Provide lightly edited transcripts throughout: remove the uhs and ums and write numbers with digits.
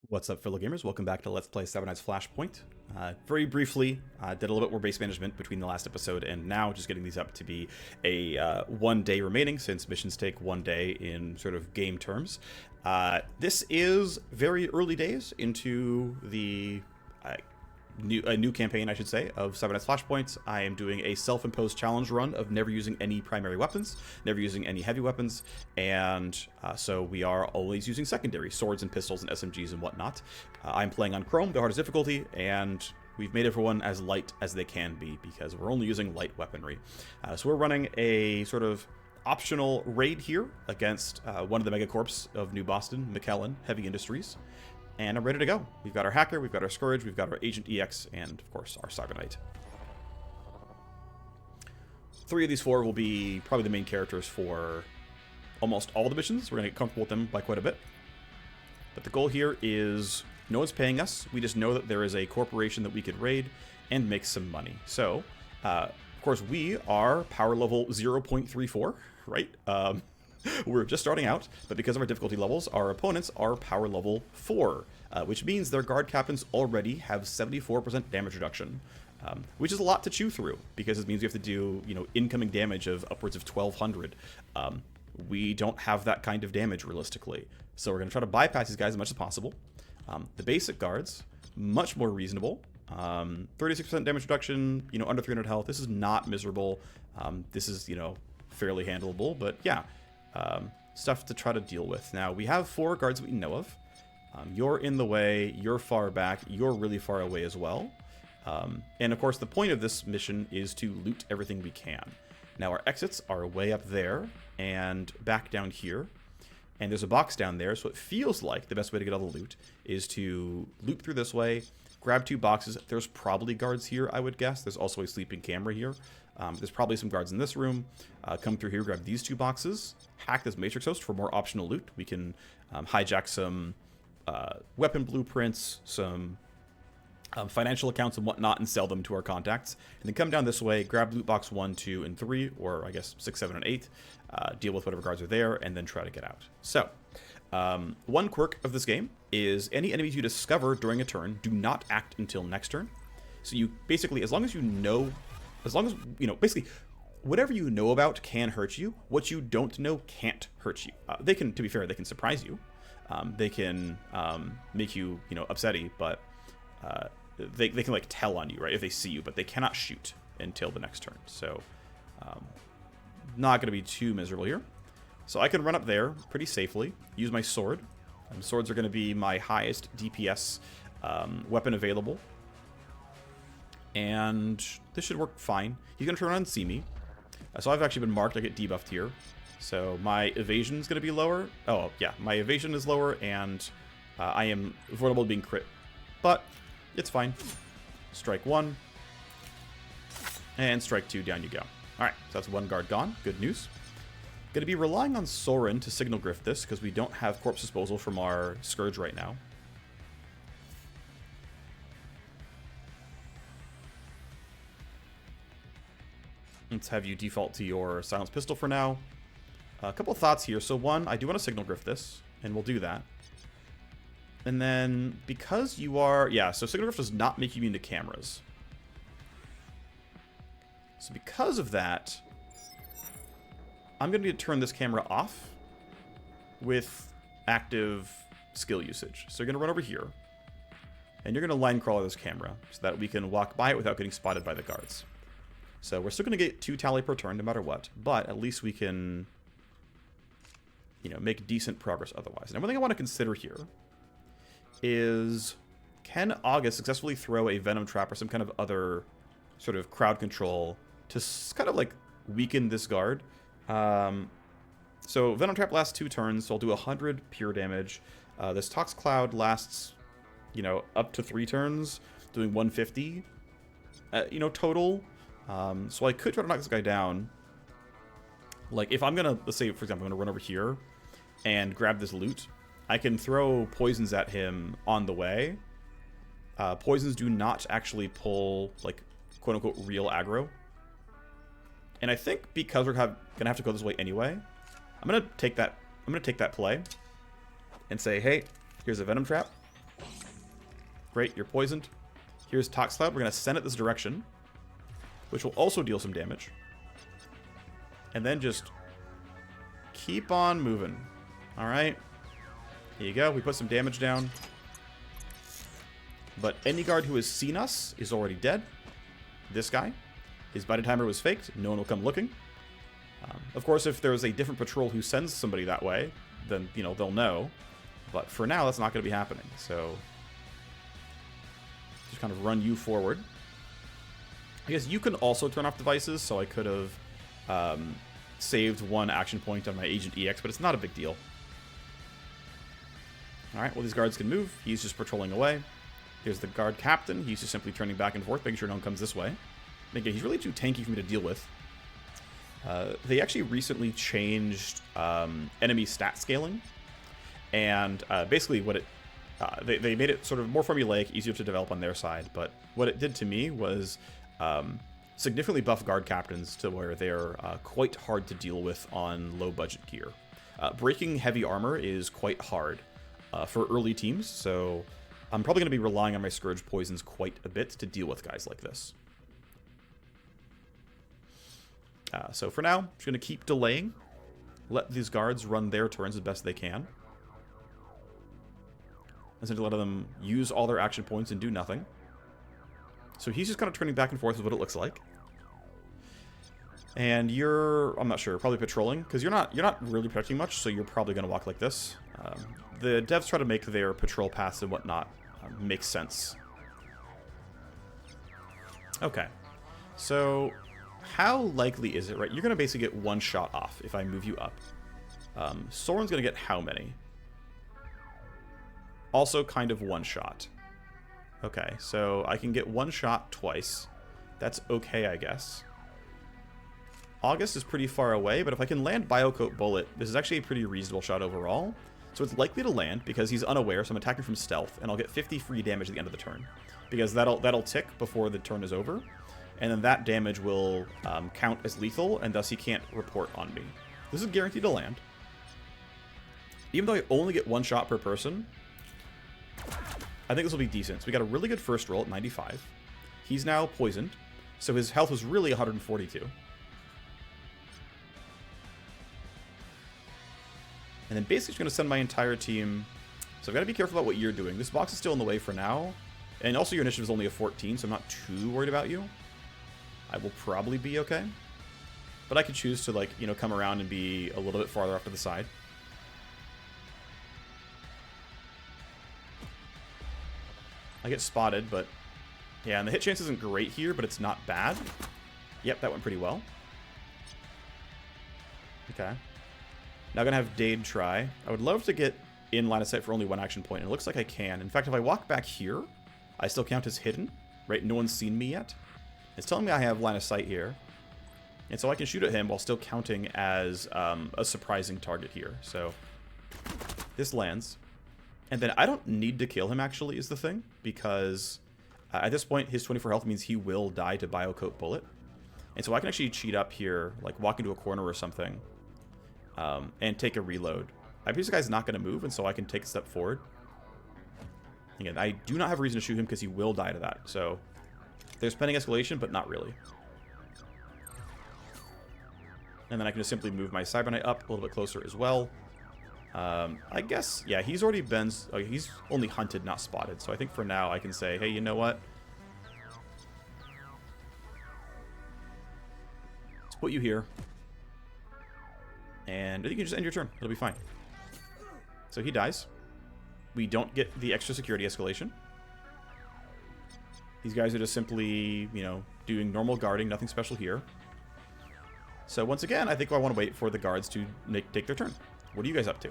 What's up, fellow gamers? Welcome back to Let's Play Seven Nights Flashpoint. Very briefly, did a little bit more base management between the last episode and now, just getting these up to be a 1 day remaining, since missions take 1 day in sort of game terms. This is very early days into the new campaign, I should say, of Seven Nights Flashpoint. I am doing a self-imposed challenge run of never using any primary weapons, never using any heavy weapons, and so we are always using secondary swords and pistols and SMGs and whatnot. I'm playing on Chrome, the hardest difficulty, and we've made everyone as light as they can be because we're only using light weaponry. So we're running a sort of optional raid here against one of the megacorps of New Boston, McKellen Heavy Industries. And I'm ready to go. We've got our Hacker, we've got our Scourge, we've got our Agent EX, and of course our Cyber Knight. 3 of these 4 will be probably the main characters for almost all the missions. We're going to get comfortable with them by quite a bit. But the goal here is, no one's paying us. We just know that there is a corporation that we could raid and make some money. So, of course, we are power level 0.34, right? We're just starting out, but because of our difficulty levels, our opponents are power level 4, which means their guard captains already have 74% damage reduction, which is a lot to chew through, because it means we have to do, incoming damage of upwards of 1,200. We don't have that kind of damage realistically, so we're going to try to bypass these guys as much as possible. The basic guards, much more reasonable. 36% damage reduction, under 300 health. This is not miserable. This is, fairly handleable, but yeah. Stuff to try to deal with. Now, we have 4 guards that we know of. You're in the way, you're far back, you're really far away as well. And of course, the point of this mission is to loot everything we can. Now, our exits are way up there and back down here. And there's a box down there, so it feels like the best way to get all the loot is to loop through this way, grab 2 boxes. There's probably guards here, I would guess. There's also a sleeping camera here. There's probably some guards in this room. Come through here, grab these 2 boxes, hack this matrix host for more optional loot. We can hijack some weapon blueprints, some financial accounts and whatnot, and sell them to our contacts. And then come down this way, grab loot box 1, 2, and 3, or I guess 6, 7, and 8. Deal with whatever guards are there, and then try to get out. So, one quirk of this game is any enemies you discover during a turn do not act until next turn. So you basically, as long as basically, whatever you know about can hurt you. What you don't know can't hurt you. They can, to be fair, they can surprise you. They can make you, upsetty, but they can, like, tell on you, right, if they see you, but they cannot shoot until the next turn. So, not going to be too miserable here. So I can run up there pretty safely, use my sword. Swords are going to be my highest DPS weapon available. And this should work fine. He's going to turn around and see me. So I've actually been marked. I get debuffed here. So my evasion is going to be lower. Oh, yeah. My evasion is lower, and I am vulnerable to being crit. But it's fine. Strike 1. And strike 2. Down you go. All right. So that's 1 guard gone. Good news. Going to be relying on Soren to signal grift this, because we don't have corpse disposal from our Scourge right now. Let's have you default to your silenced pistol for now. A couple of thoughts here. So 1, I do want to signal grift this, and we'll do that. And then, because you are... Yeah, so signal grift does not make you immune to cameras. So because of that, I'm going to need to turn this camera off with active skill usage. So you're going to run over here, and you're going to line crawler this camera so that we can walk by it without getting spotted by the guards. So we're still going to get 2 tally per turn no matter what, but at least we can, make decent progress otherwise. And one thing I want to consider here is, can August successfully throw a Venom Trap or some kind of other sort of crowd control to kind of, like, weaken this guard? So Venom Trap lasts 2 turns, so I'll do 100 pure damage. This Tox Cloud lasts, up to 3 turns, doing 150, total. So I could try to knock this guy down. Like, if I'm gonna, let's say, for example, I'm gonna run over here and grab this loot, I can throw poisons at him on the way. Poisons do not actually pull, like, quote-unquote real aggro. And I think because we're gonna have to go this way anyway, I'm gonna take that play and say, hey, here's a Venom Trap. Great, you're poisoned. Here's Tox Cloud. We're going to send it this direction, which will also deal some damage. And then just keep on moving. All right. Here you go. We put some damage down. But any guard who has seen us is already dead. This guy. His body timer was faked. No one will come looking. Of course, if there's a different patrol who sends somebody that way, then, you know, they'll know. But for now, that's not going to be happening. So just kind of run you forward. I guess you can also turn off devices, so I could have saved one action point on my Agent EX, but it's not a big deal. Alright, well, these guards can move. He's just patrolling away. Here's the guard captain. He's just simply turning back and forth, making sure no one comes this way. And again, he's really too tanky for me to deal with. They actually recently changed enemy stat scaling. And basically what it... they made it sort of more formulaic, easier to develop on their side. But what it did to me was significantly buff guard captains to where they're quite hard to deal with on low-budget gear. Breaking heavy armor is quite hard for early teams, so I'm probably going to be relying on my Scourge poisons quite a bit to deal with guys like this. So for now, I'm just going to keep delaying. Let these guards run their turns as best they can. Essentially let them use all their action points and do nothing. So he's just kind of turning back and forth is what it looks like. And you're, I'm not sure, probably patrolling, because you're not really protecting much, so you're probably going to walk like this. The devs try to make their patrol paths and whatnot make sense. Okay, so how likely is it, right? You're going to basically get one shot off if I move you up. Soren's going to get how many? Also kind of one shot. Okay, so I can get one shot twice. That's okay, I guess. August is pretty far away, but if I can land Biocoat Bullet, this is actually a pretty reasonable shot overall. So it's likely to land because he's unaware, so I'm attacking from stealth, and I'll get 50 free damage at the end of the turn. Because that'll tick before the turn is over, and then that damage will count as lethal, and thus he can't report on me. This is guaranteed to land. Even though I only get one shot per person, I think this will be decent. So we got a really good first roll at 95. He's now poisoned, so his health was really 142. And then basically just going to send my entire team. So I've got to be careful about what you're doing. This box is still in the way for now. And also your initiative is only a 14, so I'm not too worried about you. I will probably be okay. But I could choose to, like, you know, come around and be a little bit farther off to the side. I get spotted, but yeah, and the hit chance isn't great here, but it's not bad. Yep, that went pretty well. Okay. Now I'm going to have Dade try. I would love to get in line of sight for only one action point, and it looks like I can. In fact, if I walk back here, I still count as hidden, right? No one's seen me yet. It's telling me I have line of sight here. And so I can shoot at him while still counting as a surprising target here. So this lands. And then I don't need to kill him, actually, is the thing. Because at this point, his 24 health means he will die to Biocoat Bullet. And so I can actually cheat up here, like walk into a corner or something, and take a reload. I believe this guy's not going to move, and so I can take a step forward. Again, I do not have a reason to shoot him because he will die to that. So there's pending escalation, but not really. And then I can just simply move my Cyberknight up a little bit closer as well. I guess, yeah, he's already been... Oh, he's only hunted, not spotted. So I think for now I can say, hey, you know what? Let's put you here. And you can just end your turn. It'll be fine. So he dies. We don't get the extra security escalation. These guys are just simply, you know, doing normal guarding. Nothing special here. So once again, I think I want to wait for the guards to take their turn. What are you guys up to?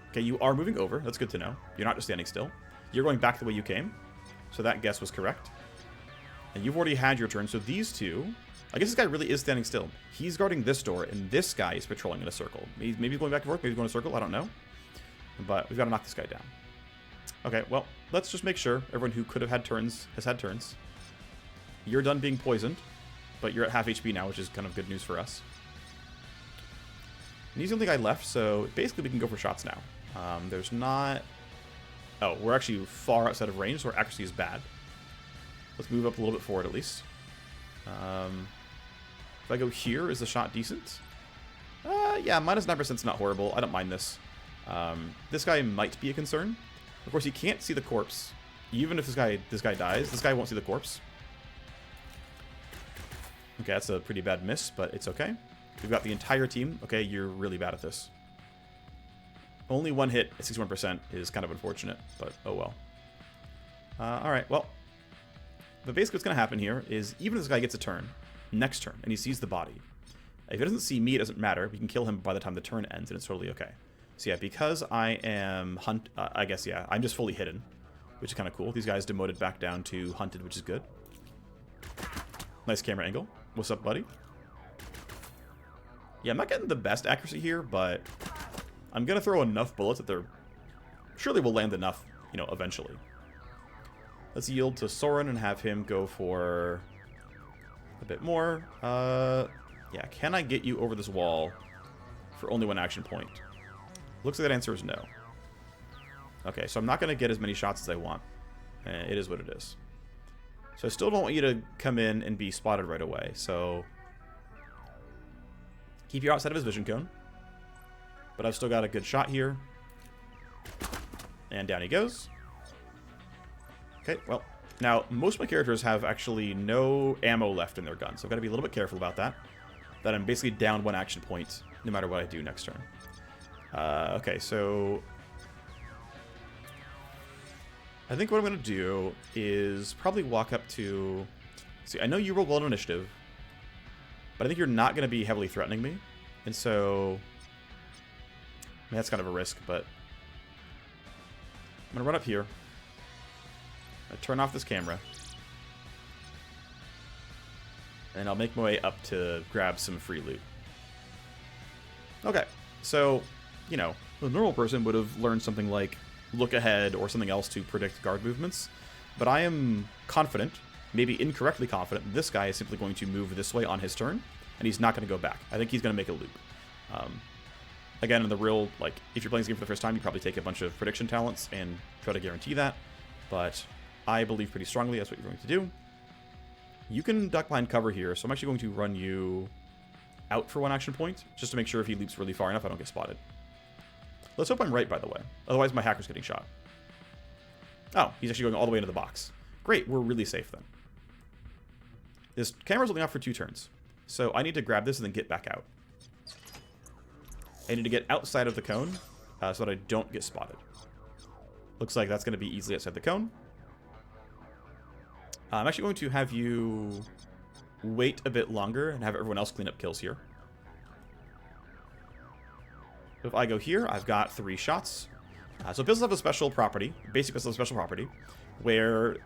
Okay, you are moving over. That's good to know. You're not just standing still. You're going back the way you came. So that guess was correct. And you've already had your turn. So these two... I guess this guy really is standing still. He's guarding this door, and this guy is patrolling in a circle. Maybe going back and forth, maybe going in a circle, I don't know. But we've got to knock this guy down. Okay, well, let's just make sure everyone who could have had turns has had turns. You're done being poisoned, but you're at half HP now, which is kind of good news for us. And he's the only guy left, so basically we can go for shots now. There's not Oh, we're actually far outside of range, so our accuracy is bad. Let's move up a little bit forward at least. If I go here, is the shot decent? Yeah, minus 9% is not horrible. I don't mind this. This guy might be a concern. Of course, he can't see the corpse. Even if this guy dies, this guy won't see the corpse. Okay, that's a pretty bad miss, but it's okay. We've got the entire team. Okay, you're really bad at this. Only one hit at 61% is kind of unfortunate, but oh well. Alright, well. But basically what's going to happen here is even if this guy gets a turn, next turn, and he sees the body, if he doesn't see me, it doesn't matter. We can kill him by the time the turn ends, and it's totally okay. So yeah, because I am I guess, yeah, I'm just fully hidden, which is kind of cool. These guys demoted back down to hunted, which is good. Nice camera angle. What's up, buddy? Yeah, I'm not getting the best accuracy here, but I'm going to throw enough bullets that they're surely will land enough, you know, eventually. Let's yield to Soren and have him go for a bit more. Yeah, can I get you over this wall for only one action point? Looks like that answer is no. Okay, so I'm not going to get as many shots as I want. It is what it is. So I still don't want you to come in and be spotted right away, so keep you outside of his vision cone. But I've still got a good shot here. And down he goes. Okay, well, now most of my characters have actually no ammo left in their gun, so I've got to be a little bit careful about that. That I'm basically down one action point no matter what I do next turn. Okay, so I think what I'm going to do is probably walk up to... See, I know you rolled well on initiative, but I think you're not going to be heavily threatening me. And so... I mean, that's kind of a risk, but... I'm going to run up here. I turn off this camera. And I'll make my way up to grab some free loot. Okay, so, you know, the normal person would have learned something like look ahead or something else to predict guard movements. But I am confident, maybe incorrectly confident, this guy is simply going to move this way on his turn, and he's not going to go back. I think he's going to make a loop. Again, in the real, like, if you're playing this game for the first time, you probably take a bunch of prediction talents and try to guarantee that. But I believe pretty strongly that's what you're going to do. You can duck behind cover here, so I'm actually going to run you out for one action point, just to make sure if he leaps really far enough, I don't get spotted. Let's hope I'm right, by the way. Otherwise, my hacker's getting shot. Oh, he's actually going all the way into the box. Great, we're really safe then. This camera's only off for 2 turns, so I need to grab this and then get back out. I need to get outside of the cone so that I don't get spotted. Looks like that's going to be easily outside the cone. I'm actually going to have you wait a bit longer and have everyone else clean up kills here. If I go here, I've got 3 shots. So pistols have a special property, basic pistols have a special property, where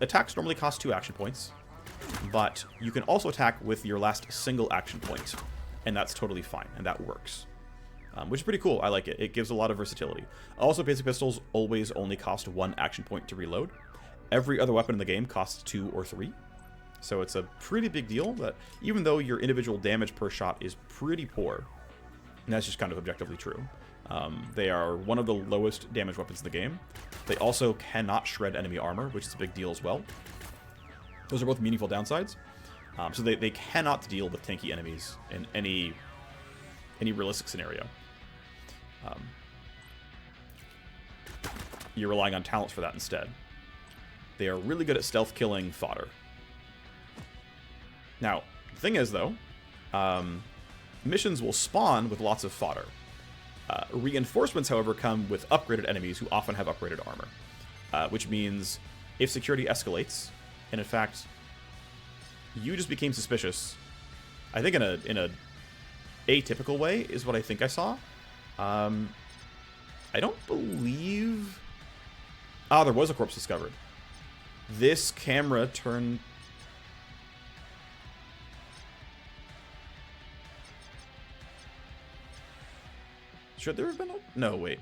attacks normally cost 2 action points, but you can also attack with your last single action point, and that's totally fine, and that works. Which is pretty cool. I like it. It gives a lot of versatility. Also, basic pistols always only cost 1 action point to reload. Every other weapon in the game costs 2 or 3. So it's a pretty big deal that even though your individual damage per shot is pretty poor, and that's just kind of objectively true, they are one of the lowest damage weapons in the game. They also cannot shred enemy armor, which is a big deal as well. Those are both meaningful downsides. So they cannot deal with tanky enemies in any realistic scenario. You're relying on talents for that instead. They are really good at stealth killing fodder. Now, the thing is, though, missions will spawn with lots of fodder. Reinforcements, however, come with upgraded enemies who often have upgraded armor. Which means if security escalates, and in fact, you just became suspicious, I think in a atypical way is what I think I saw. I don't believe... Ah, there was a corpse discovered. This camera turned... Should there have been a... No, wait.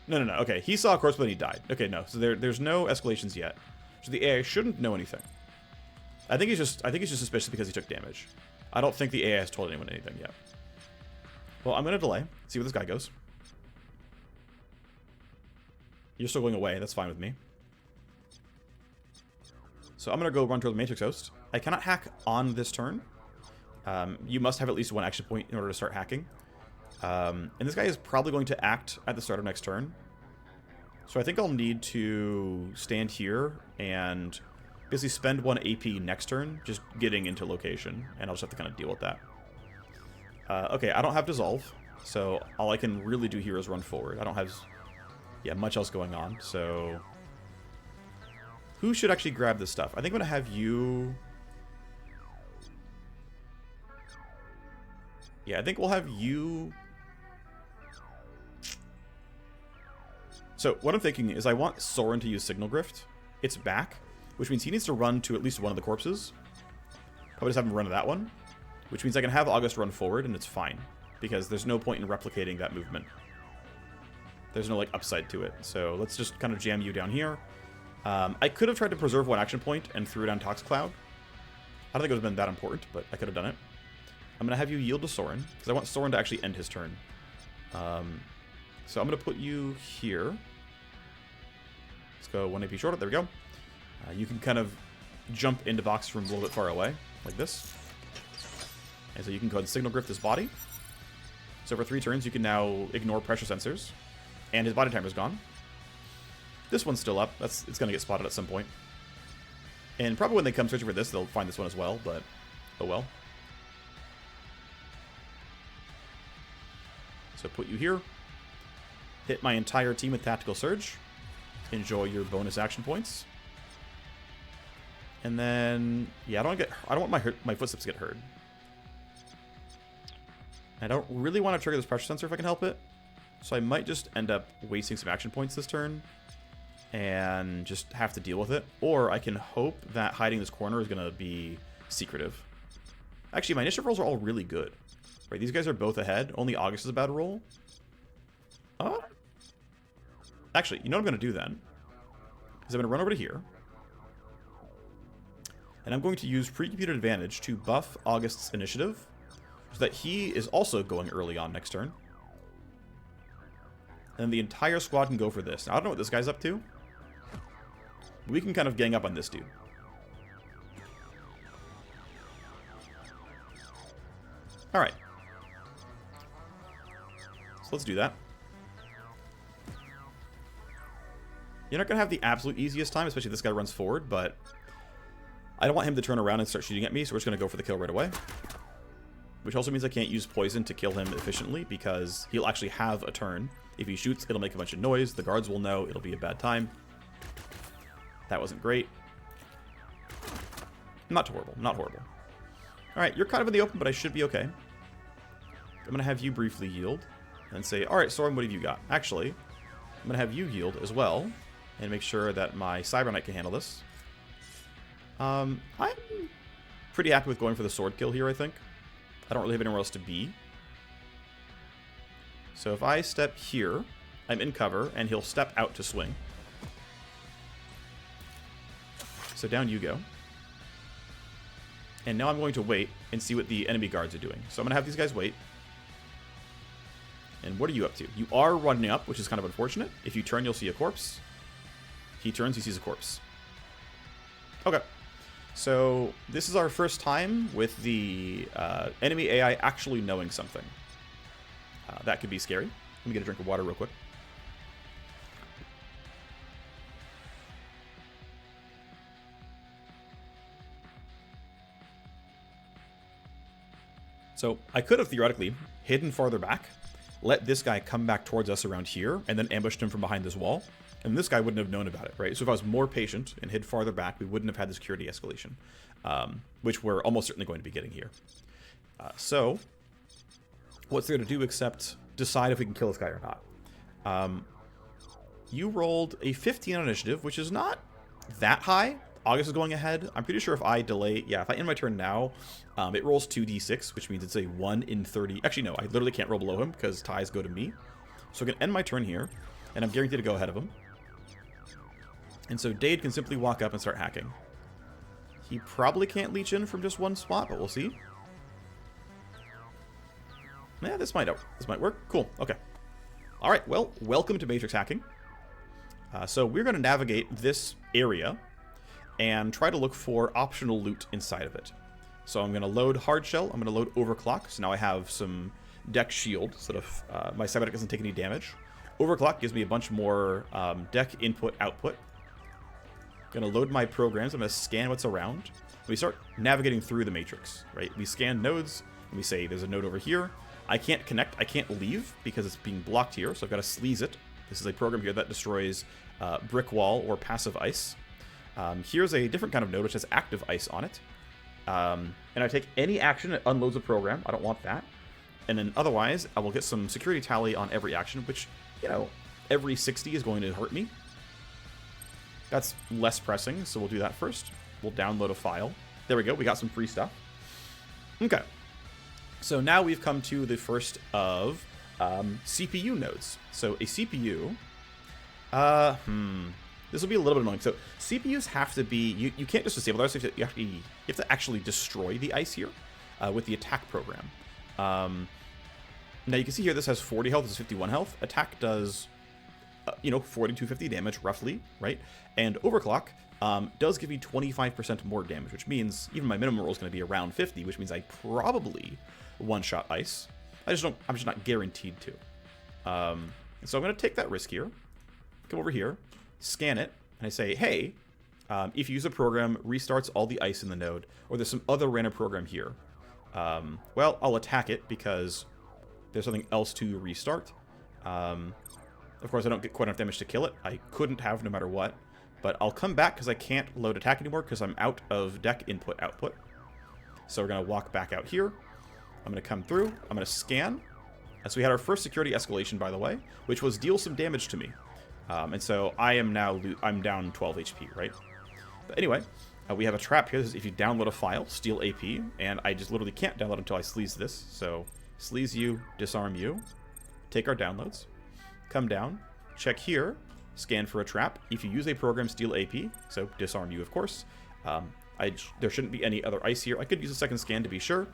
No. Okay, he saw a corpse, but he died. Okay, no. So there's no escalations yet. So the AI shouldn't know anything. I think he's just suspicious because he took damage. I don't think the AI has told anyone anything yet. Well, I'm going to delay. See where this guy goes. You're still going away. That's fine with me. So I'm going to go run toward the Matrix Host. I cannot hack on this turn. You must have at least one action point in order to start hacking. And this guy is probably going to act at the start of next turn. So I think I'll need to stand here and basically spend 1 AP next turn just getting into location. And I'll just have to kind of deal with that. Okay, I don't have Dissolve. So all I can really do here is run forward. I don't have much else going on. So who should actually grab this stuff? I think I'm going to have you... Yeah, I think we'll have you... So what I'm thinking is I want Soren to use Signal Grift. It's back, which means he needs to run to at least one of the corpses. Probably just have him run to that one, which means I can have August run forward and it's fine, because there's no point in replicating that movement. There's no, like, upside to it. So let's just kind of jam you down here. I could have tried to preserve 1 action point and threw down Tox Cloud. I don't think it would have been that important, but I could have done it. I'm going to have you yield to Soren, because I want Soren to actually end his turn. So I'm going to put you here. Let's go 1 AP shorter. There we go. You can kind of jump into box from a little bit far away, like this. And so you can go ahead and Signal Grift his body. So for 3 turns, you can now ignore pressure sensors. And his body timer's gone. This one's still up. It's going to get spotted at some point. And probably when they come searching for this, they'll find this one as well, but oh well. So put you here. Hit my entire team with Tactical Surge. Enjoy your bonus action points. And then, yeah, I don't want my footsteps to get heard. I don't really want to trigger this pressure sensor if I can help it. So I might just end up wasting some action points this turn and just have to deal with it. Or I can hope that hiding this corner is going to be secretive. Actually, my initiative rolls are all really good. Right, these guys are both ahead. Only August is about to roll. Actually, you know what I'm going to do then? Is I'm going to run over to here. And I'm going to use pre-computed advantage to buff August's initiative so that he is also going early on next turn. And then the entire squad can go for this. Now, I don't know what this guy's up to. We can kind of gang up on this dude. Alright. So let's do that. You're not going to have the absolute easiest time, especially if this guy runs forward, but I don't want him to turn around and start shooting at me, so we're just going to go for the kill right away. Which also means I can't use poison to kill him efficiently, because he'll actually have a turn. If he shoots, it'll make a bunch of noise. The guards will know. It'll be a bad time. That wasn't great. Not horrible. Not horrible. Alright, you're kind of in the open, but I should be okay. I'm going to have you briefly yield. And say, alright, Soren, what have you got? Actually, I'm going to have you yield as well. And make sure that my Cyber Knight can handle this. I'm pretty happy with going for the sword kill here, I think. I don't really have anywhere else to be. So if I step here, I'm in cover, and he'll step out to swing. So down you go. And now I'm going to wait and see what the enemy guards are doing. So I'm going to have these guys wait. And what are you up to? You are running up, which is kind of unfortunate. If you turn, you'll see a corpse. He turns, he sees a corpse. Okay. So this is our first time with the enemy AI actually knowing something. That could be scary. Let me get a drink of water real quick. So I could have theoretically hidden farther back, let this guy come back towards us around here, and then ambushed him from behind this wall. And this guy wouldn't have known about it, right? So if I was more patient and hid farther back, we wouldn't have had the security escalation, which we're almost certainly going to be getting here. So what's there to do except decide if we can kill this guy or not? You rolled a 15 on initiative, which is not that high. August is going ahead. I'm pretty sure if I delay... Yeah, if I end my turn now, it rolls 2d6, which means it's a 1 in 30... Actually, no, I literally can't roll below him because ties go to me. So I can end my turn here, and I'm guaranteed to go ahead of him. And so Dade can simply walk up and start hacking. He probably can't leech in from just one spot, but we'll see. Yeah, this might work. Cool. Okay. All right. Well, welcome to Matrix hacking. So we're going to navigate this area and try to look for optional loot inside of it. So I'm going to load hard shell. I'm going to load overclock. So now I have some deck shield so that my cyber deck doesn't take any damage. Overclock gives me a bunch more deck input output. Going to load my programs. I'm going to scan what's around. We start navigating through the matrix, right? We scan nodes and we say there's a node over here. I can't connect. I can't leave because it's being blocked here. So I've got to sleaze it. This is a program here that destroys brick wall or passive ice. Here's a different kind of node which has active ice on it. And I take any action, it unloads a program. I don't want that. And then otherwise, I will get some security tally on every action, which, you know, every 60 is going to hurt me. That's less pressing, so we'll do that first. We'll download a file. There we go, we got some free stuff. Okay. So now we've come to the first of CPU nodes. So a CPU... This will be a little bit annoying. So CPUs have to be... You can't just disable those. You have to actually destroy the ice here with the attack program. Now you can see here this has 40 health, this is 51 health. Attack does, 40 to 50 damage, roughly, right? And overclock does give me 25% more damage, which means even my minimum roll is going to be around 50, which means I probably one-shot ice. I'm just not guaranteed to. So I'm going to take that risk here. Come over here, scan it, and I say, hey, if you use a program, restarts all the ice in the node, or there's some other random program here. Well, I'll attack it because there's something else to restart. Of course, I don't get quite enough damage to kill it. I couldn't have no matter what. But I'll come back because I can't load attack anymore because I'm out of deck input output. So we're going to walk back out here. I'm going to come through. I'm going to scan. So we had our first security escalation, by the way, which was deal some damage to me. And so I'm down 12 HP, right? But anyway, we have a trap here. This is if you download a file, steal AP, and I just literally can't download until I sleaze this. So sleaze you, disarm you, take our downloads, come down, check here, scan for a trap. If you use a program, steal AP, so disarm you, of course. There shouldn't be any other ice here. I could use a second scan to be sure.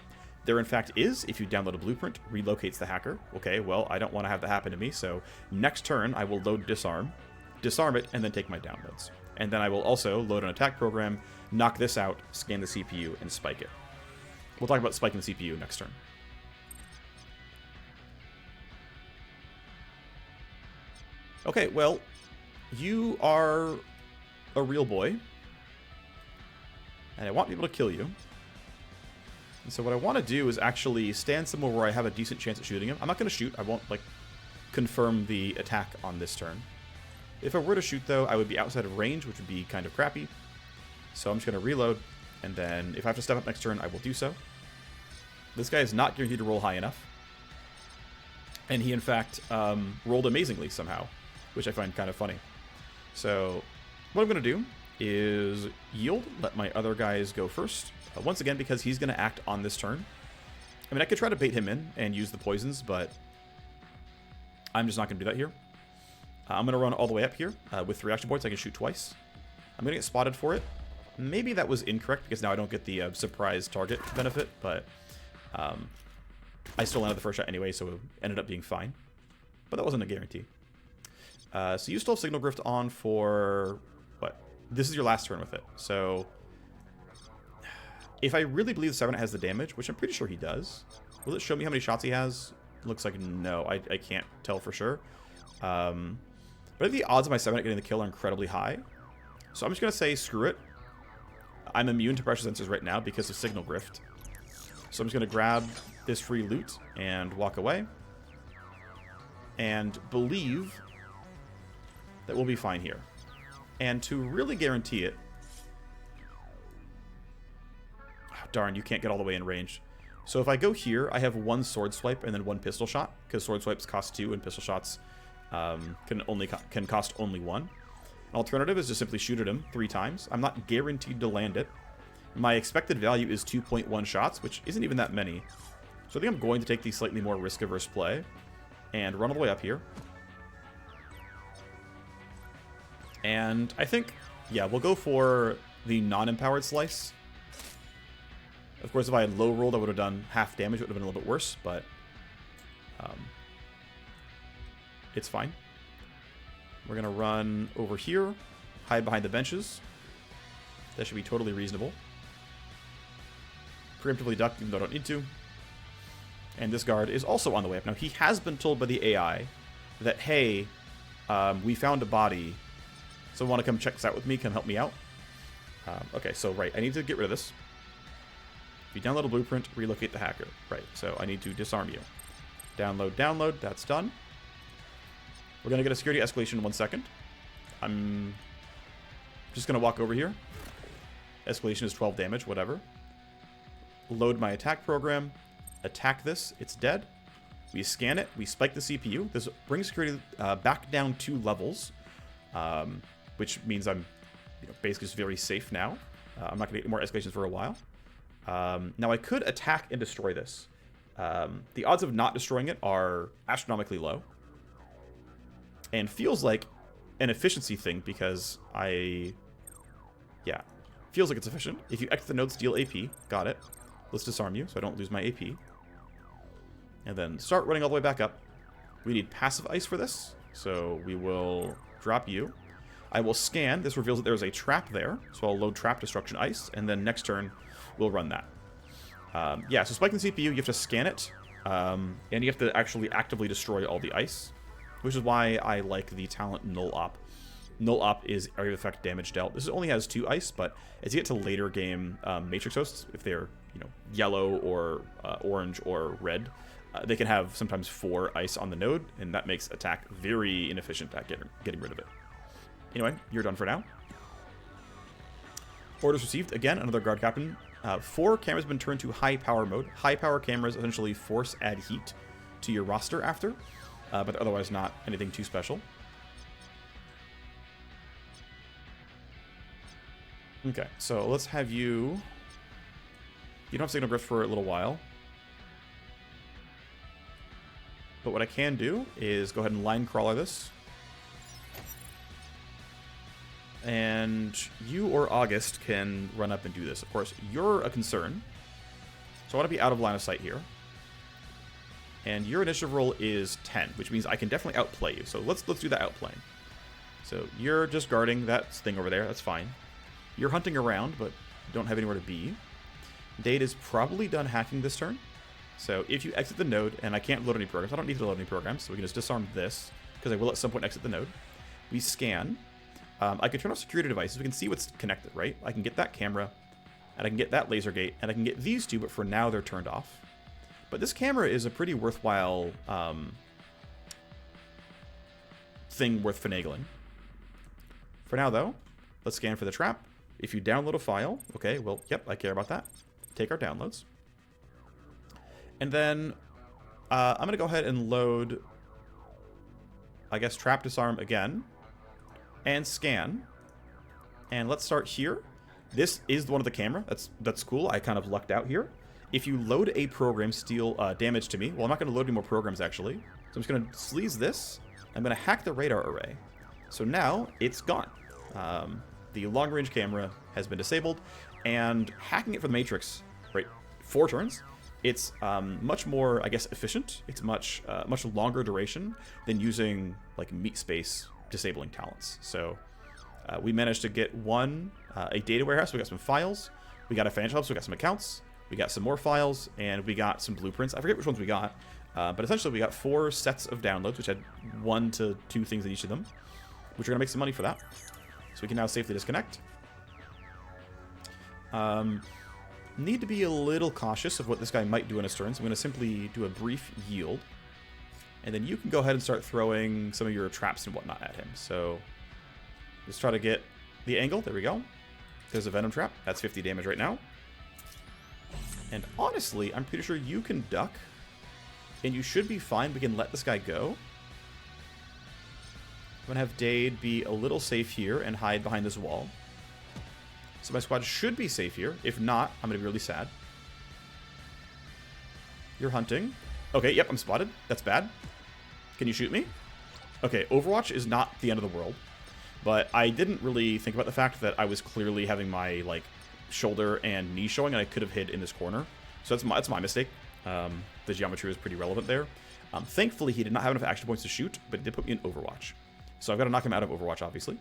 There, in fact, is, if you download a blueprint, relocates the hacker. Okay, well, I don't want to have that happen to me, so next turn I will load disarm it, and then take my downloads. And then I will also load an attack program, knock this out, scan the CPU, and spike it. We'll talk about spiking the CPU next turn. Okay, well, you are a real boy, and I want people to kill you. And so what I want to do is actually stand somewhere where I have a decent chance at shooting him. I'm not going to shoot. I won't, confirm the attack on this turn. If I were to shoot, though, I would be outside of range, which would be kind of crappy. So I'm just going to reload, and then if I have to step up next turn, I will do so. This guy is not guaranteed to roll high enough. And he, in fact, rolled amazingly somehow, which I find kind of funny. So what I'm going to do is yield, let my other guys go first. Once again, because he's going to act on this turn. I mean, I could try to bait him in and use the poisons, but I'm just not going to do that here. I'm going to run all the way up here with 3 action points. I can shoot twice. I'm going to get spotted for it. Maybe that was incorrect because now I don't get the surprise target benefit, but I still landed the first shot anyway, so it ended up being fine. But that wasn't a guarantee. So you still have Signal Grift on for, what? This is your last turn with it. So if I really believe the 7 has the damage, which I'm pretty sure he does, will it show me how many shots he has? Looks like no. I can't tell for sure. But I think the odds of my 7 getting the kill are incredibly high. So I'm just going to say screw it. I'm immune to pressure sensors right now because of Signal Grift. So I'm just going to grab this free loot and walk away. And believe that we'll be fine here. And to really guarantee it... Oh, darn, you can't get all the way in range. So if I go here, I have 1 sword swipe and then 1 pistol shot, because sword swipes cost 2 and pistol shots can cost only 1. An alternative is to simply shoot at him 3 times. I'm not guaranteed to land it. My expected value is 2.1 shots, which isn't even that many. So I think I'm going to take the slightly more risk-averse play and run all the way up here. And I think, yeah, we'll go for the non-empowered slice. Of course, if I had low rolled, I would have done half damage. It would have been a little bit worse, but it's fine. We're going to run over here, hide behind the benches. That should be totally reasonable. Preemptively duck, even though I don't need to. And this guard is also on the way up. Now, he has been told by the AI that, hey, we found a body. So want to come check this out with me? Come help me out. Okay, so right, I need to get rid of this. If you download a blueprint, relocate the hacker. Right, so I need to disarm you. Download, download, that's done. We're going to get a security escalation in 1 second. I'm just going to walk over here. Escalation is 12 damage, whatever. Load my attack program. Attack this, it's dead. We scan it, we spike the CPU. This brings security back down 2 levels, which means I'm basically just very safe now. I'm not going to get more escalations for a while. Now I could attack and destroy this. The odds of not destroying it are astronomically low. And feels like an efficiency thing because feels like it's efficient. If you exit the node, steal AP. Got it. Let's disarm you so I don't lose my AP. And then start running all the way back up. We need passive ice for this, so we will drop you. I will scan. This reveals that there is a trap there, so I'll load trap destruction ice, and then next turn we'll run that. So spiking the CPU, you have to scan it, and you have to actually actively destroy all the ice, which is why I like the talent Null Op. Null Op is area of effect damage dealt. This only has 2 ice, but as you get to later game Matrix hosts, if they're yellow or orange or red, they can have sometimes 4 ice on the node, and that makes attack very inefficient at getting rid of it. Anyway, you're done for now. Orders received. Again, another guard captain. 4 cameras have been turned to high power mode. High power cameras essentially force add heat to your roster after, but otherwise not anything too special. Okay, so let's have you... You don't have Signal Grift for a little while. But what I can do is go ahead and line crawler this. And you or August can run up and do this. Of course, you're a concern. So I want to be out of line of sight here. And your initiative roll is 10, which means I can definitely outplay you. So let's do that outplaying. So you're just guarding that thing over there. That's fine. You're hunting around, but don't have anywhere to be. Dade is probably done hacking this turn. So if you exit the node, and I can't load any programs, I don't need to load any programs, so we can just disarm this, because I will at some point exit the node. We scan. I can turn off security devices. We can see what's connected, right? I can get that camera, and I can get that laser gate, and I can get these 2, but for now they're turned off. But this camera is a pretty worthwhile thing worth finagling. For now, though, let's scan for the trap. If you download a file, okay, well, yep, I care about that. Take our downloads. And then I'm going to go ahead and load, I guess, trap disarm again. And scan. And let's start here. This is the one with the camera. That's cool. I kind of lucked out here. If you load a program, steal damage to me. Well, I'm not going to load any more programs, actually. So I'm just going to sleaze this. I'm going to hack the radar array. So now it's gone. The long-range camera has been disabled. And hacking it for the Matrix, right, 4 turns, it's much more, I guess, efficient. It's much longer duration than using, like, meat space disabling talents. So we managed to get a data warehouse. We got some files. We got a financial hub, so we got some accounts. We got some more files, and we got some blueprints. I forget which ones we got, but essentially we got 4 sets of downloads, which had 1 to 2 things in each of them, which are going to make some money for that. So we can now safely disconnect. Need to be a little cautious of what this guy might do in his turn, so I'm going to simply do a brief yield. And then you can go ahead and start throwing some of your traps and whatnot at him. So let's try to get the angle. There we go. There's a Venom Trap. That's 50 damage right now. And honestly, I'm pretty sure you can duck. And you should be fine. We can let this guy go. I'm going to have Dade be a little safe here and hide behind this wall. So my squad should be safe here. If not, I'm going to be really sad. You're hunting. Okay, yep, I'm spotted. That's bad. Can you shoot me? Okay, Overwatch is not the end of the world. But I didn't really think about the fact that I was clearly having my, like, shoulder and knee showing, and I could have hid in this corner. So that's my mistake. The geometry was pretty relevant there. Thankfully, he did not have enough action points to shoot, but it did put me in Overwatch. So I've got to knock him out of Overwatch, obviously.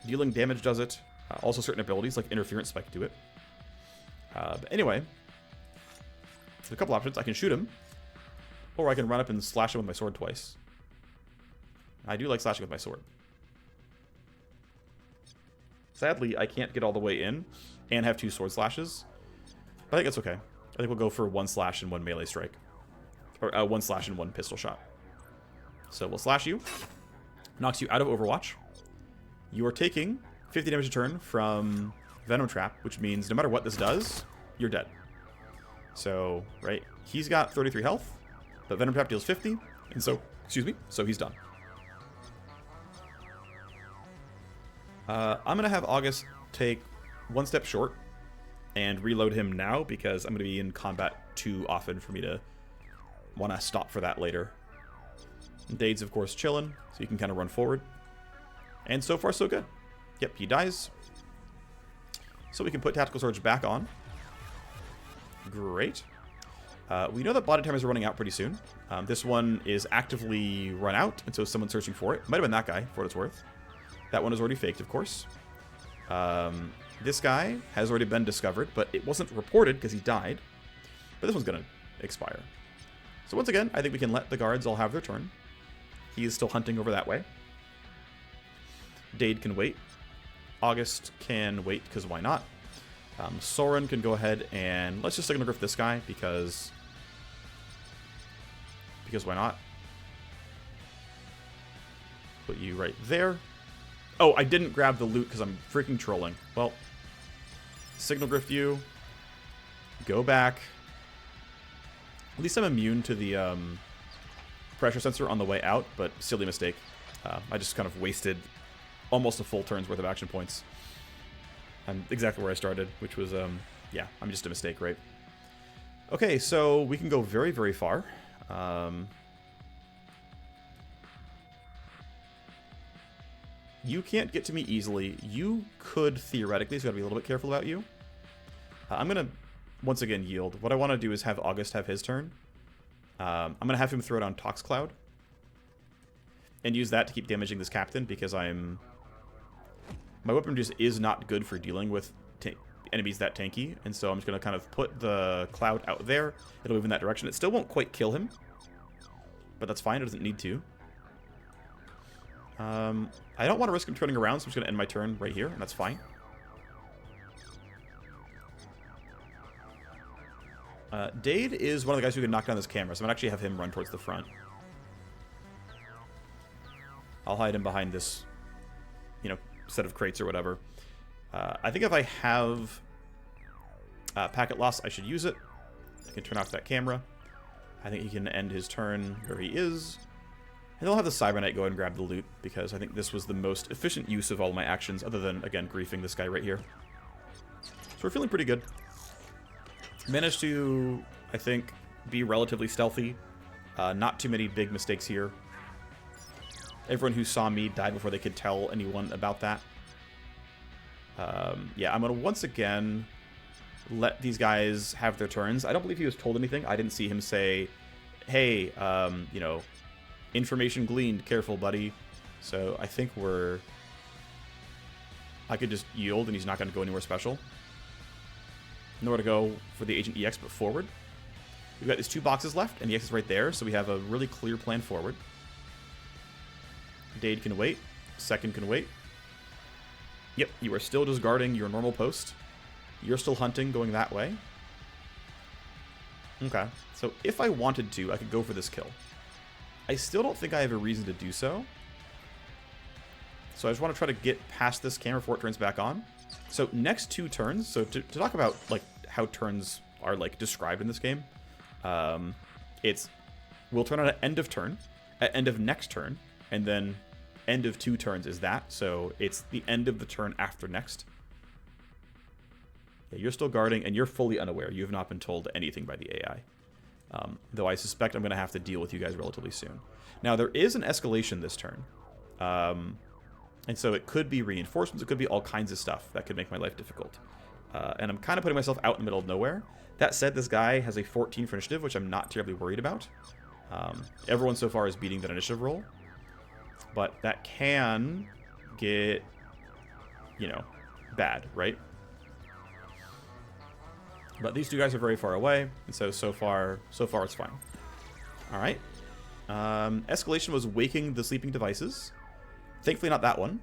Dealing damage does it. Also certain abilities like Interference Spike do it. But anyway, there's a couple options. I can shoot him, or I can run up and slash him with my sword twice. I do like slashing with my sword. Sadly, I can't get all the way in and have 2 sword slashes. I think that's okay. I think we'll go for 1 slash and 1 melee strike. Or 1 slash and 1 pistol shot. So we'll slash you. Knocks you out of Overwatch. You are taking 50 damage a turn from Venom Trap, which means no matter what this does, you're dead. So, right, he's got 33 health, but Venom Trap deals 50, and so, excuse me, so he's done. I'm going to have August take 1 step short and reload him now because I'm going to be in combat too often for me to want to stop for that later. Dade's, of course, chilling, so you can kind of run forward. And so far, so good. Yep, he dies. So we can put Tactical Surge back on. Great. We know that body timers are running out pretty soon. This one is actively run out, and so someone's searching for it. Might have been that guy, for what it's worth. That one is already faked, of course. This guy has already been discovered, but it wasn't reported because he died. But this one's going to expire. So once again, I think we can let the guards all have their turn. He is still hunting over that way. Dade can wait. August can wait, because why not? Soren can go ahead and... Let's just Signal Griff this guy, because why not? Put you right there. Oh, I didn't grab the loot because I'm freaking trolling. Well, Signal Griff you. Go back. At least I'm immune to the pressure sensor on the way out, but silly mistake. I just kind of wasted almost a full turn's worth of action points. I'm exactly where I started, which was, yeah, I'm just a mistake, right? Okay, so we can go very, very far. You can't get to me easily. You could theoretically, so I gotta be a little bit careful about you. I'm gonna, once again, yield. What I want to do is have August have his turn. I'm gonna have him throw it on Tox Cloud. And use that to keep damaging this captain, because I'm... My weapon just is not good for dealing with enemies that tanky, and so I'm just going to kind of put the cloud out there. It'll move in that direction. It still won't quite kill him, but that's fine. It doesn't need to. I don't want to risk him turning around, so I'm just going to end my turn right here, and that's fine. Dade is one of the guys who can knock down this camera, so I'm going to actually have him run towards the front. I'll hide him behind this, you know, set of crates or whatever. I think if I have packet loss, I should use it. I can turn off that camera. I think he can end his turn where he is. And I'll have the Cyber Knight go and grab the loot, because I think this was the most efficient use of all my actions, other than, again, griefing this guy right here. So we're feeling pretty good. Managed to, I think, be relatively stealthy. Not too many big mistakes here. Everyone who saw me died before they could tell anyone about that. Yeah, I'm going to once again let these guys have their turns. I don't believe he was told anything. I didn't see him say, hey, you know, information gleaned, careful, buddy. So I think I could just yield and he's not going to go anywhere special. Nowhere to go for the Agent EX but forward. We've got these 2 boxes left, and the EX is right there, so we have a really clear plan forward. Dade can wait. Second can wait. Yep, you are still just guarding your normal post. You're still hunting, going that way. Okay, so if I wanted to, I could go for this kill. I still don't think I have a reason to do so. So I just want to try to get past this camera before it turns back on. So next 2 turns, so to talk about like how turns are like described in this game, we'll turn on at end of turn, at end of next turn, and then end of 2 turns is that. So it's the end of the turn after next. Yeah, you're still guarding, and you're fully unaware. You have not been told anything by the AI. Though I suspect I'm going to have to deal with you guys relatively soon. Now, there is an escalation this turn. And so it could be reinforcements. It could be all kinds of stuff that could make my life difficult. And I'm kind of putting myself out in the middle of nowhere. That said, this guy has a 14 for initiative, which I'm not terribly worried about. Everyone so far is beating that initiative roll. But that can get, you know, bad, right? But these two guys are very far away, and so far it's fine. All right. Escalation was waking the sleeping devices. Thankfully not that one.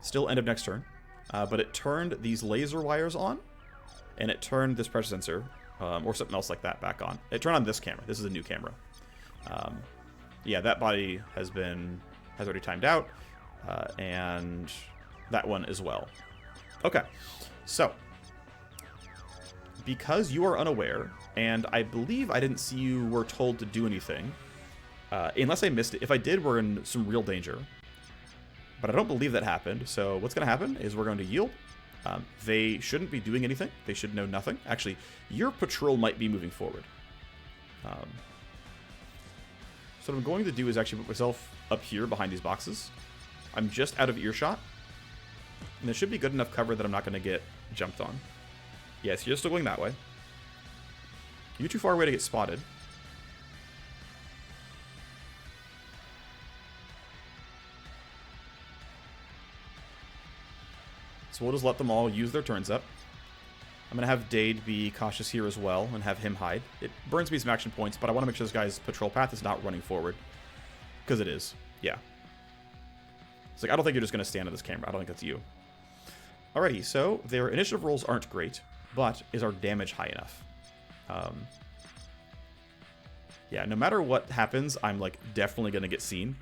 Still end of next turn. But it turned these laser wires on, and it turned this pressure sensor, or something else like that, back on. It turned on this camera. This is a new camera. Yeah, that body has already timed out, and that one as well. Okay, so because you are unaware, and I believe I didn't see you were told to do anything, unless I missed it. If I did, we're in some real danger. But I don't believe that happened, so what's going to happen is we're going to yield. They shouldn't be doing anything. They should know nothing. Actually, your patrol might be moving forward. So what I'm going to do is actually put myself up here behind these boxes. I'm just out of earshot. And it should be good enough cover that I'm not going to get jumped on. Yes, you're still going that way. You're too far away to get spotted. So we'll just let them all use their turns up. I'm going to have Dade be cautious here as well and have him hide. It burns me some action points, but I want to make sure this guy's patrol path is not running forward. Because it is. Yeah. It's like, I don't think you're just going to stand on this camera. I don't think that's you. Alrighty, so their initiative rolls aren't great, but is our damage high enough? Yeah, no matter what happens, I'm like definitely going to get seen.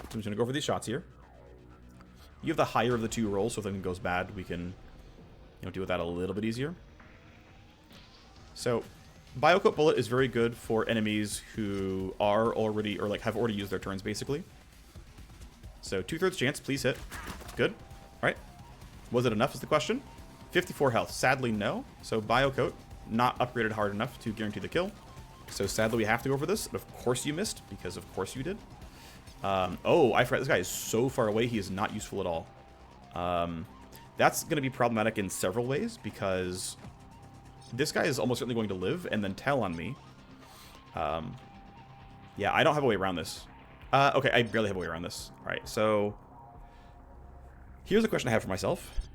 So I'm just going to go for these shots here. You have the higher of the two rolls, so if anything goes bad, we can, you know, deal with that a little bit easier. So, Biocoat Bullet is very good for enemies who are already, or like have already used their turns, basically. So, 2/3 chance, please hit. Good. Alright. Was it enough is the question. 54 health. Sadly, no. So, Biocoat, not upgraded hard enough to guarantee the kill. So, sadly, we have to go for this. But of course you missed, because of course you did. Oh, I forgot. This guy is so far away, he is not useful at all. That's going to be problematic in several ways, because this guy is almost certainly going to live and then tell on me. Yeah, I don't have a way around this. Okay, I barely have a way around this. Alright, so here's a question I have for myself.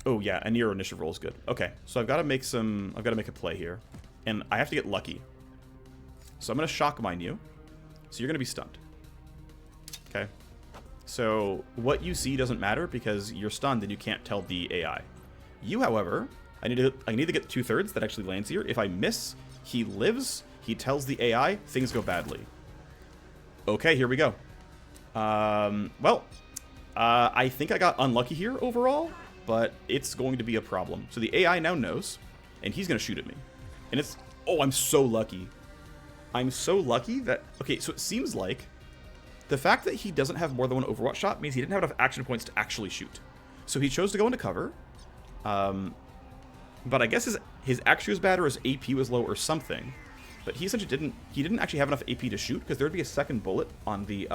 Oh, yeah, a near initiative roll is good. Okay, so I've got to make a play here. And I have to get lucky. So I'm going to shock mine you. So you're going to be stunned. Okay, so what you see doesn't matter because you're stunned and you can't tell the AI. You, however, I need to get 2/3 that actually lands here. If I miss, he lives. He tells the AI things go badly. Okay, here we go. Well, I think I got unlucky here overall, but it's going to be a problem. So the AI now knows, and he's going to shoot at me. And it's, oh, I'm so lucky. I'm so lucky that, okay, so it seems like the fact that he doesn't have more than one Overwatch shot means he didn't have enough action points to actually shoot. So he chose to go into cover. But I guess his actually was bad or his AP was low or something. But he essentially didn't actually have enough AP to shoot because there'd be a second bullet on the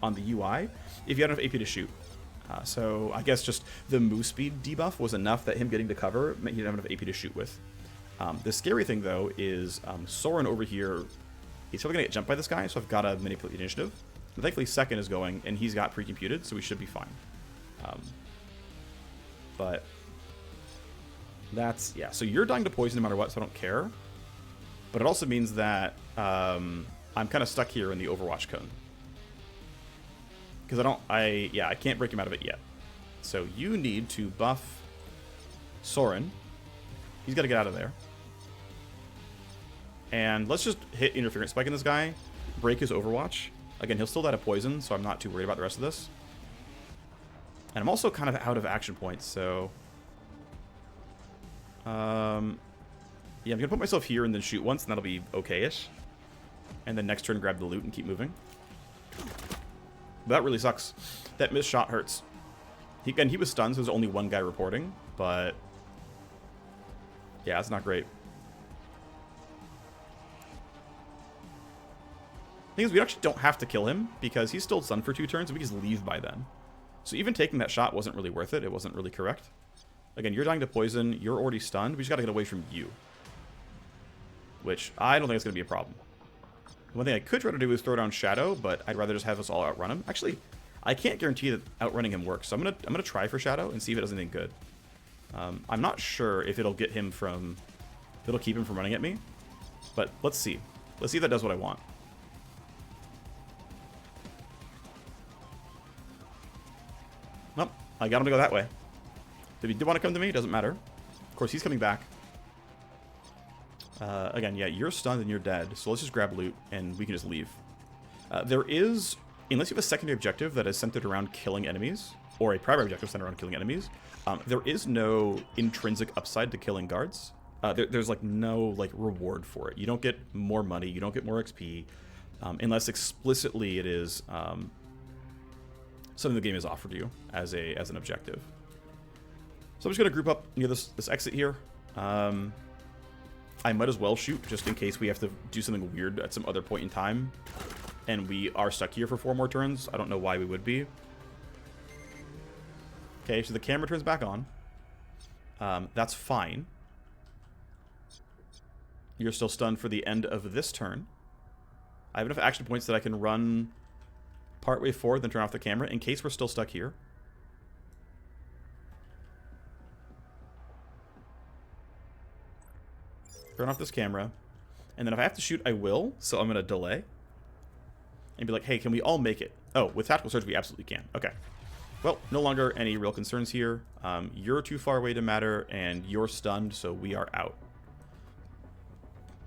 UI if you had enough AP to shoot. So I guess just the move speed debuff was enough that him getting to cover meant he didn't have enough AP to shoot with. The scary thing though is Soren over here, he's probably gonna get jumped by this guy, so I've got to manipulate the initiative. And thankfully second is going, and he's got pre-computed, so we should be fine. But that's, yeah, so you're dying to poison no matter what, so I don't care. But it also means that I'm kind of stuck here in the Overwatch cone. Because I can't break him out of it yet. So you need to buff Soren. He's got to get out of there. And let's just hit Interference Spike in this guy, break his Overwatch. Again, he'll still die to poison, so I'm not too worried about the rest of this. And I'm also kind of out of action points, so yeah, I'm gonna put myself here and then shoot once, and that'll be okay-ish. And then next turn grab the loot and keep moving. But that really sucks. That missed shot hurts. He was stunned, so there's only one guy reporting, but yeah, it's not great. The thing is, we actually don't have to kill him because he's still stunned for 2 turns, and we can just leave by then. So even taking that shot wasn't really worth it. It wasn't really correct. Again, you're dying to poison. You're already stunned. We just got to get away from you. which I don't think it's going to be a problem. One thing I could try to do is throw down Shadow, but I'd rather just have us all outrun him. Actually, I can't guarantee that outrunning him works, so I'm gonna try for Shadow and see if it does anything good. I'm not sure if it'll get him from, if it'll keep him from running at me, but let's see. Let's see if that does what I want. Nope, I got him to go that way. If he did want to come to me, it doesn't matter. Of course, he's coming back. Again, yeah, you're stunned and you're dead, so let's just grab loot and we can just leave. There is, unless you have a secondary objective that is centered around killing enemies, or a primary objective centered around killing enemies, there is no intrinsic upside to killing guards. There's like no like reward for it. You don't get more money, you don't get more XP, unless explicitly it is something the game has offered you as an objective. So I'm just gonna group up near this exit here. I might as well shoot just in case we have to do something weird at some other point in time, and we are stuck here for 4 more turns. I don't know why we would be. Okay, so the camera turns back on. That's fine. You're still stunned for the end of this turn. I have enough action points that I can run partway forward, then turn off the camera in case we're still stuck here. Turn off this camera. And then if I have to shoot, I will. So I'm going to delay. And be like, hey, can we all make it? Oh, with Tactical Surge, we absolutely can. Okay. Well, no longer any real concerns here. You're too far away to matter, and you're stunned, so we are out.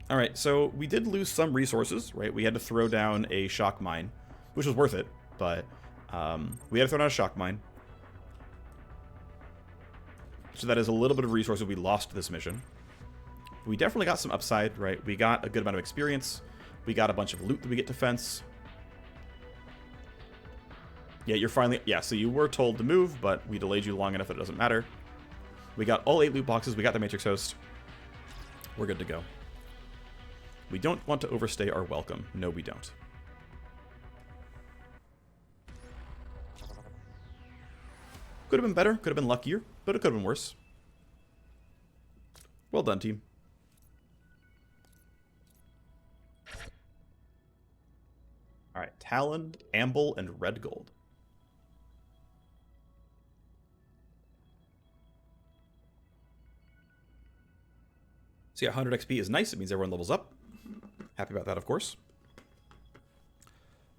Alright, so we did lose some resources, right? We had to throw down a shock mine, which was worth it, but we had to throw down a shock mine. So that is a little bit of resources we lost this mission. We definitely got some upside, right? We got a good amount of experience. We got a bunch of loot that we get to fence. Yeah, you're finally... Yeah, so you were told to move, but we delayed you long enough that it doesn't matter. We got all 8 loot boxes. We got the Matrix Host. We're good to go. We don't want to overstay our welcome. No, we don't. Could have been better. Could have been luckier. But it could have been worse. Well done, team. Alright, Talon, Amble, and Red Gold. So yeah, 100 XP is nice. It means everyone levels up. Happy about that, of course.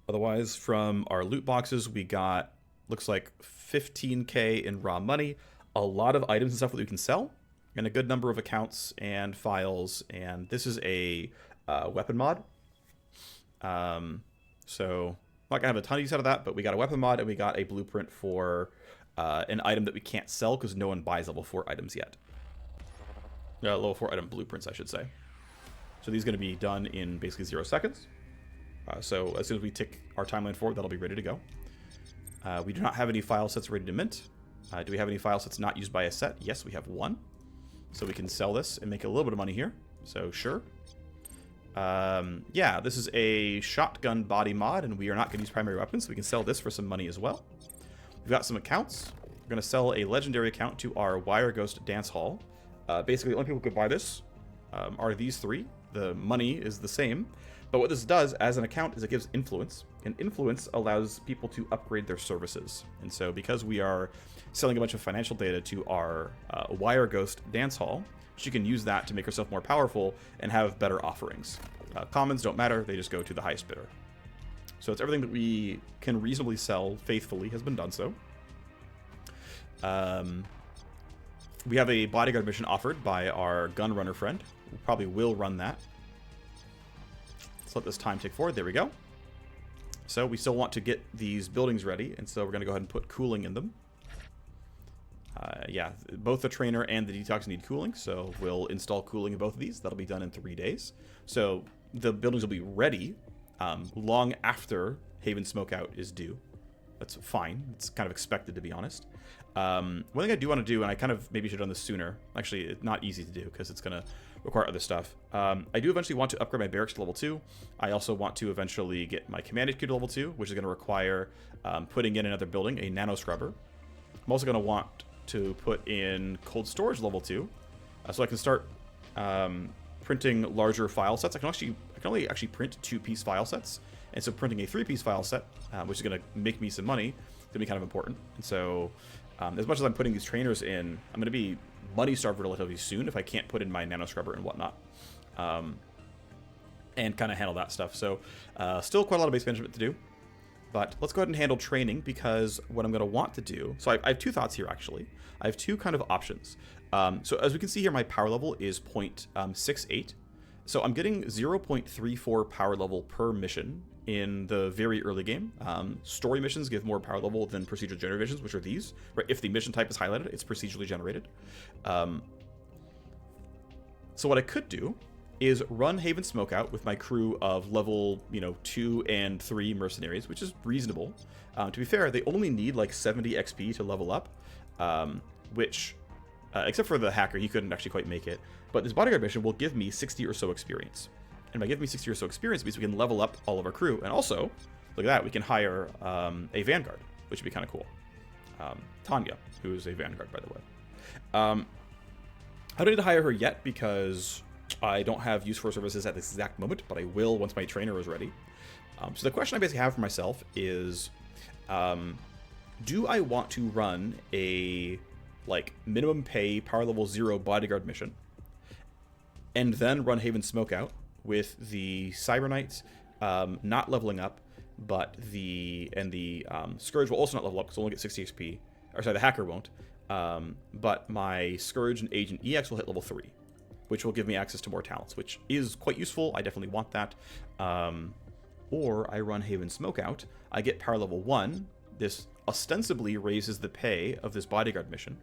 Otherwise, from our loot boxes, we got, looks like 15k in raw money, a lot of items and stuff that we can sell, and a good number of accounts and files, and this is a weapon mod. So, I'm not gonna have a ton of use out of that, but we got a weapon mod, and we got a blueprint for an item that we can't sell because no one buys level 4 items yet. Level 4 item blueprints, I should say. So these are going to be done in basically 0 seconds. So as soon as we tick our timeline forward, that'll be ready to go. We do not have any file sets ready to mint. Do we have any file sets not used by a set? Yes, we have one. So we can sell this and make a little bit of money here. So sure. Yeah, this is a shotgun body mod, and we are not going to use primary weapons, so we can sell this for some money as well. We've got some accounts. We're going to sell a legendary account to our Wire Ghost Dance Hall. Basically, the only people who could buy this are these 3. The money is the same, but what this does as an account is it gives influence, and influence allows people to upgrade their services. And so because we are selling a bunch of financial data to our Wire Ghost Dance Hall, she can use that to make herself more powerful and have better offerings. Commons don't matter, they just go to the highest bidder. So it's everything that we can reasonably sell faithfully has been done so. We have a bodyguard mission offered by our gun runner friend. We probably will run that. Let's let this time tick forward. There we go. So we still want to get these buildings ready, and so we're going to go ahead and put cooling in them. Yeah, both the trainer and the detox need cooling, so we'll install cooling in both of these. That'll be done in 3 days. So the buildings will be ready long after Haven Smokeout is due. That's fine. It's kind of expected, to be honest. One thing I do want to do, and I kind of maybe should have done this sooner. Actually, it's not easy to do because it's going to require other stuff. I do eventually want to upgrade my barracks to level 2. I also want to eventually get my command HQ to level 2, which is going to require putting in another building, a nano scrubber. I'm also going to want to put in cold storage level 2, so I can start printing larger file sets. I can only actually print 2-piece file sets, and so printing a 3-piece file set, which is going to make me some money, is going to be kind of important. And so, as much as I'm putting these trainers in, I'm going to be money starved relatively soon if I can't put in my nano scrubber and whatnot, and kind of handle that stuff. So, still quite a lot of base management to do. But let's go ahead and handle training, because what I'm going to want to do... So I have 2 thoughts here, actually. I have 2 kind of options. So as we can see here, my power level is 0.68. So I'm getting 0.34 power level per mission in the very early game. Story missions give more power level than procedurally generated missions, which are these. Right? If the mission type is highlighted, it's procedurally generated. So what I could do is run Haven Smokeout with my crew of level, 2 and 3 mercenaries, which is reasonable. To be fair, they only need like 70 XP to level up, which, except for the hacker, he couldn't actually quite make it. But this bodyguard mission will give me 60 or so experience. And by giving me 60 or so experience, it means we can level up all of our crew. And also, look at that, we can hire a Vanguard, which would be kind of cool. Tanya, who is a Vanguard, by the way. I don't need to hire her yet because I don't have use for services at this exact moment, but I will once my trainer is ready. So the question I basically have for myself is, do I want to run a minimum pay power level 0 bodyguard mission and then run Haven Smokeout with the Cyber Knights not leveling up, but the Scourge will also not level up because it'll only get 60 XP. Or sorry, the hacker won't. But my Scourge and Agent EX will hit level 3. Which will give me access to more talents, which is quite useful. I definitely want that. Or I run Haven Smokeout. I get power level 1. This ostensibly raises the pay of this bodyguard mission,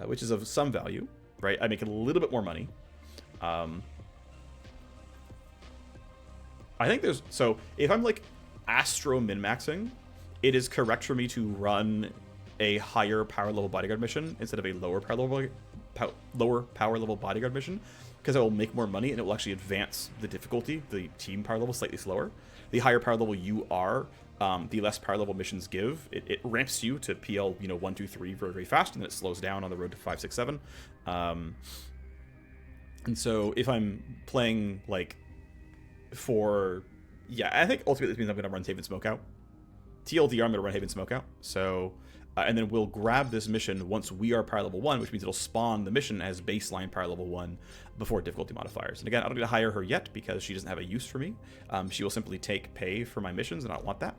which is of some value, right? I make a little bit more money. I think there's... So, if I'm, Astro min-maxing, it is correct for me to run a higher power level bodyguard mission instead of a lower power level bodyguard mission, because it will make more money and it will actually advance the difficulty, the team power level, slightly slower. The higher power level you are, the less power level missions give. It ramps you to PL 1, 2, 3 very, very fast, and then it slows down on the road to 5, 6, 7. And so if I'm playing I think ultimately this means I'm going to run Haven Smokeout. TLDR, I'm going to run Haven Smokeout. So and then we'll grab this mission once we are power level 1, which means it'll spawn the mission as baseline power level 1 before difficulty modifiers. And again, I don't need to hire her yet because she doesn't have a use for me. She will simply take pay for my missions, and I don't want that.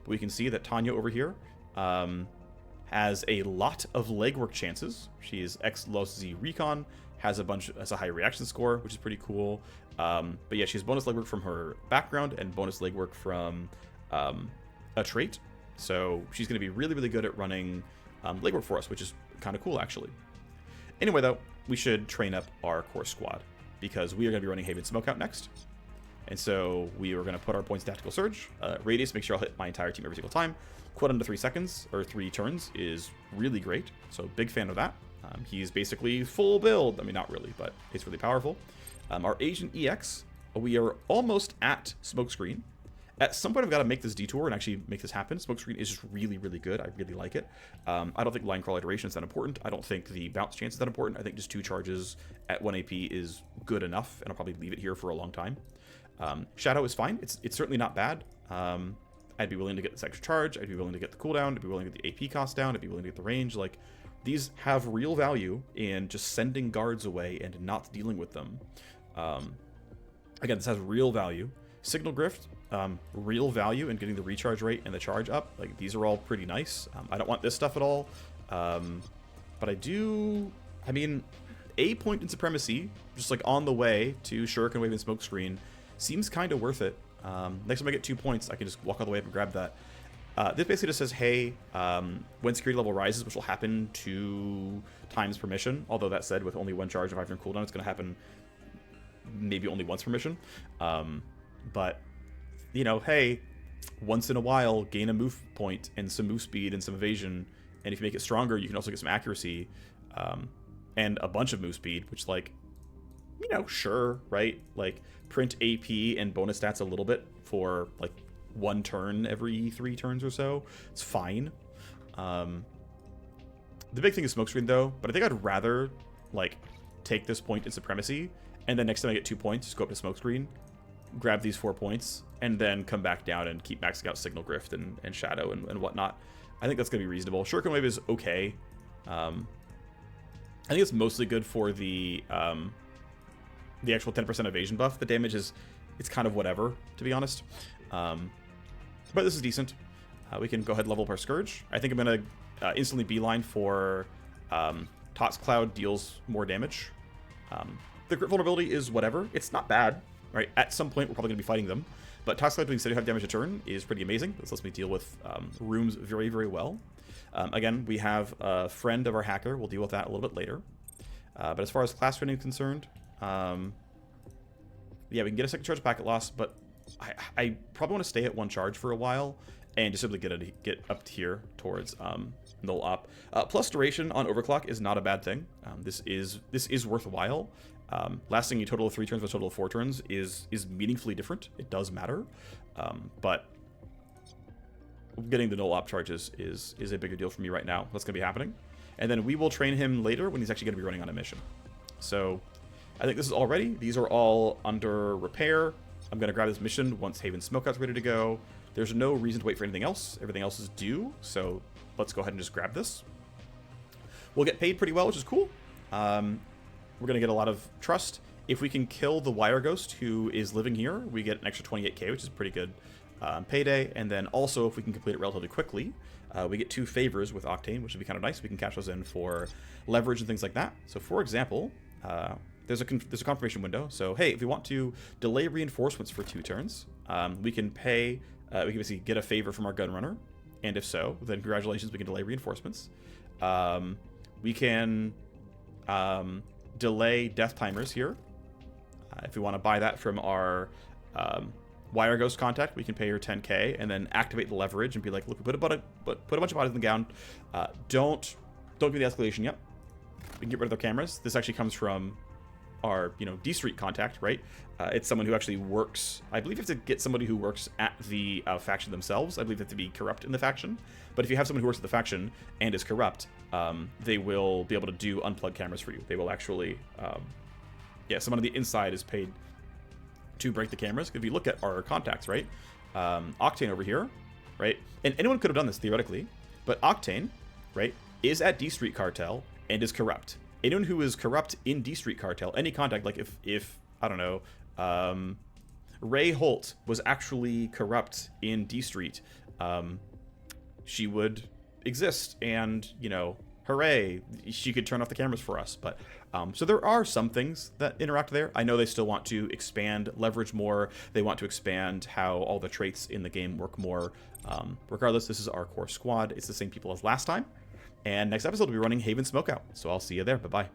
But we can see that Tanya over here has a lot of legwork chances. She is X-Los-Z Recon, has a high reaction score, which is pretty cool. But yeah, she has bonus legwork from her background and bonus legwork from a trait. So she's going to be really, really good at running legwork for us, which is kind of cool, actually. Anyway, though, we should train up our core squad because we are going to be running Haven Smokeout next. And so we are going to put our points Tactical Surge. Radius, make sure I'll hit my entire team every single time. Quit under 3 seconds, or 3 turns, is really great. So big fan of that. He's basically full build. I mean, not really, but it's really powerful. Our Agent EX, we are almost at Smokescreen. At some point, I've got to make this detour and actually make this happen. Smokescreen is just really, really good. I really like it. I don't think line crawl iteration is that important. I don't think the bounce chance is that important. I think just 2 charges at 1 AP is good enough, and I'll probably leave it here for a long time. Shadow is fine. It's certainly not bad. I'd be willing to get this extra charge. I'd be willing to get the cooldown. I'd be willing to get the AP cost down. I'd be willing to get the range. These have real value in just sending guards away and not dealing with them. Again, this has real value. Signal Grift, real value in getting the recharge rate and the charge up. These are all pretty nice. I don't want this stuff at all. But I mean, a point in Supremacy, just on the way to Shuriken Wave and Smokescreen, seems kind of worth it. Next time I get 2 points, I can just walk all the way up and grab that. This basically just says, hey, when security level rises, which will happen 2 times per mission, although that said, with only 1 charge and 5 turn cooldown, it's going to happen maybe only once per mission. But, hey, once in a while, gain a move point and some move speed and some evasion, and if you make it stronger, you can also get some accuracy, and a bunch of move speed, which, sure, right? Print AP and bonus stats a little bit for, 1 turn every 3 turns or so. It's fine. The big thing is Smokescreen, though, but I think I'd rather, take this point in Supremacy And then next time I get 2 points, just go up to Smokescreen, grab these 4 points, and then come back down and keep maxing out Signal Grift and Shadow and whatnot. I think that's going to be reasonable. Shuriken Wave is okay. I think it's mostly good for the actual 10% evasion buff. The damage is, it's kind of whatever, to be honest. But this is decent. We can go ahead and level up our Scourge. I think I'm going to instantly beeline for Tots Cloud deals more damage. The crit vulnerability is whatever. It's not bad, right? At some point, we're probably going to be fighting them. But Tots Cloud doing 75 damage a turn is pretty amazing. This lets me deal with rooms very, very well. Again, we have a friend of our hacker. We'll deal with that a little bit later. But as far as class training is concerned, yeah, we can get a second charge packet loss, but I probably want to stay at 1 charge for a while and just simply get up here towards null op. Plus duration on overclock is not a bad thing. This is worthwhile. Lasting a total of 3 turns with a total of 4 turns is meaningfully different. It does matter, but getting the null op charges is a bigger deal for me right now. That's going to be happening, and then we will train him later when he's actually going to be running on a mission. So I think this is all ready. These are all under repair. I'm going to grab this mission once Haven Smokeout's ready to go. There's no reason to wait for anything else. Everything else is due, so let's go ahead and just grab this. We'll get paid pretty well, which is cool. We're going to get a lot of trust. If we can kill the Wire Ghost who is living here, we get an extra 28k, which is a pretty good payday. And then also, if we can complete it relatively quickly, we get 2 favors with Octane, which would be kind of nice. We can cash those in for leverage and things like that. So for example, there's a confirmation window. So hey, if we want to delay reinforcements for 2 turns, we can pay, we can basically get a favor from our Gunrunner. And if so, then congratulations, we can delay reinforcements. We can delay death timers here. If we want to buy that from our Wire Ghost contact, we can pay her 10k and then activate the leverage and be like, look, we put a bunch of bodies in the ground. Don't give me the escalation yet. We can get rid of their cameras. This actually comes from our D Street contact, right? It's someone who actually works. I believe you have to get somebody who works at the faction themselves. I believe they have to be corrupt in the faction. But if you have someone who works at the faction and is corrupt, they will be able to do unplugged cameras for you. They will actually, yeah, someone on the inside is paid to break the cameras. If you look at our contacts, right? Octane over here, right? And anyone could have done this theoretically, but Octane, right, is at D Street Cartel and is corrupt. Anyone who is corrupt in D Street Cartel, any contact, like if I don't know, Ray Holt was actually corrupt in D Street, she would exist, and hooray, she could turn off the cameras for us. But so there are some things that interact there. I know they still want to expand leverage more. They want to expand how all the traits in the game work more. Regardless, this is our core squad. It's the same people as last time. And next episode, we'll be running Haven Smokeout. So I'll see you there. Bye-bye.